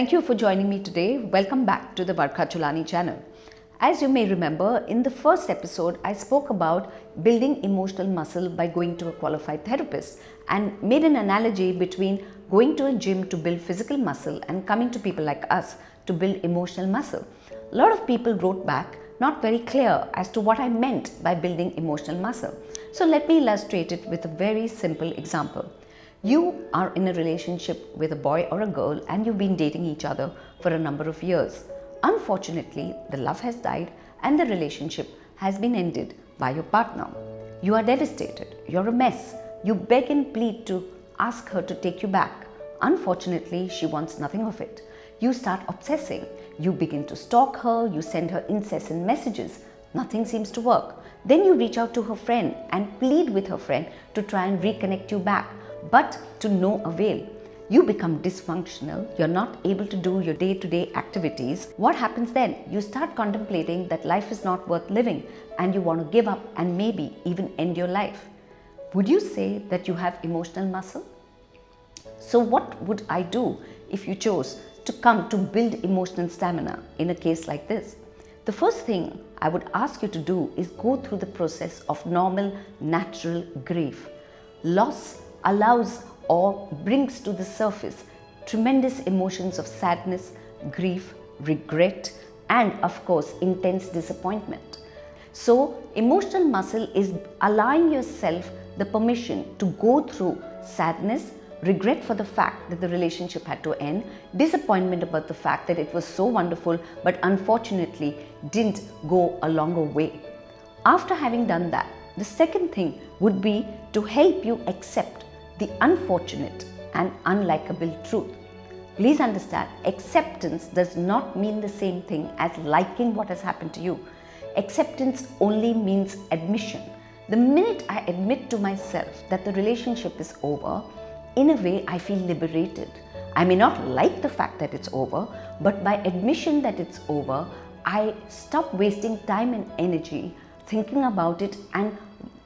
Thank you for joining me today. Welcome back to the Varkha Chulani channel. As you may remember, in the first episode, I spoke about building emotional muscle by going to a qualified therapist and made an analogy between going to a gym to build physical muscle and coming to people like us to build emotional muscle. A lot of people wrote back not very clear as to what I meant by building emotional muscle. So let me illustrate it with a very simple example. You are in a relationship with a boy or a girl and you've been dating each other for a number of years. Unfortunately, the love has died and the relationship has been ended by your partner. You are devastated. You're a mess. You beg and plead to ask her to take you back. Unfortunately, she wants nothing of it. You start obsessing. You begin to stalk her. You send her incessant messages. Nothing seems to work. Then you reach out to her friend and plead with her friend to try and reconnect you back. But to no avail. You become dysfunctional, you're not able to do your day-to-day activities. What happens then? You start contemplating that life is not worth living and you want to give up and maybe even end your life. Would you say that you have emotional muscle? So what would I do if you chose to come to build emotional stamina in a case like this? The first thing I would ask you to do is go through the process of normal, natural grief. Loss allows or brings to the surface tremendous emotions of sadness, grief, regret, and of course intense disappointment. So emotional muscle is allowing yourself the permission to go through sadness, regret for the fact that the relationship had to end, disappointment about the fact that it was so wonderful but unfortunately didn't go a longer way. After having done that, the second thing would be to help you accept the unfortunate and unlikable truth. Please understand, acceptance does not mean the same thing as liking what has happened to you. Acceptance only means admission. The minute I admit to myself that the relationship is over, in a way I feel liberated. I may not like the fact that it's over, but by admission that it's over, I stop wasting time and energy thinking about it and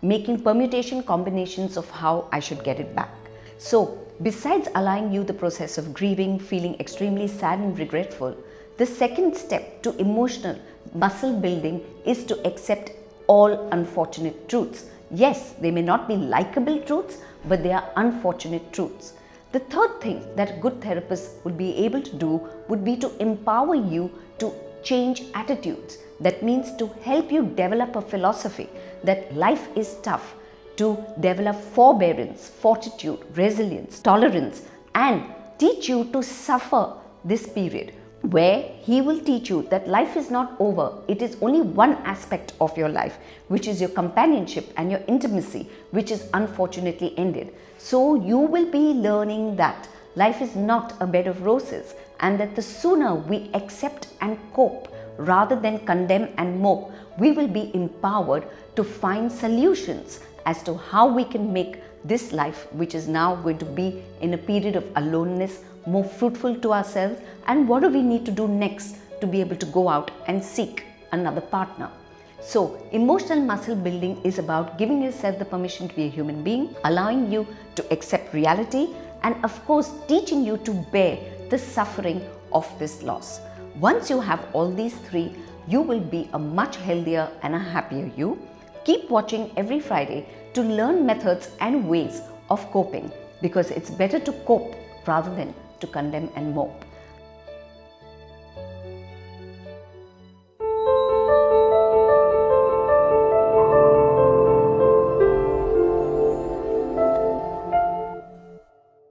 making permutation combinations of how I should get it back. So, besides allowing you the process of grieving, feeling extremely sad and regretful, the second step to emotional muscle building is to accept all unfortunate truths. Yes, they may not be likable truths, but they are unfortunate truths. The third thing that a good therapist would be able to do would be to empower you to change attitudes. That means to help you develop a philosophy that life is tough, to develop forbearance, fortitude, resilience, tolerance, and teach you to suffer this period where he will teach you that life is not over. It is only one aspect of your life, which is your companionship and your intimacy, which is unfortunately ended. So you will be learning that life is not a bed of roses and that the sooner we accept and cope rather than condemn and mope, we will be empowered to find solutions as to how we can make this life, which is now going to be in a period of aloneness, more fruitful to ourselves, and what do we need to do next to be able to go out and seek another partner. So emotional muscle building is about giving yourself the permission to be a human being, allowing you to accept reality, and of course teaching you to bear the suffering of this loss. Once you have all these three, you will be a much healthier and a happier you. Keep watching every Friday to learn methods and ways of coping, because it's better to cope rather than to condemn and mope.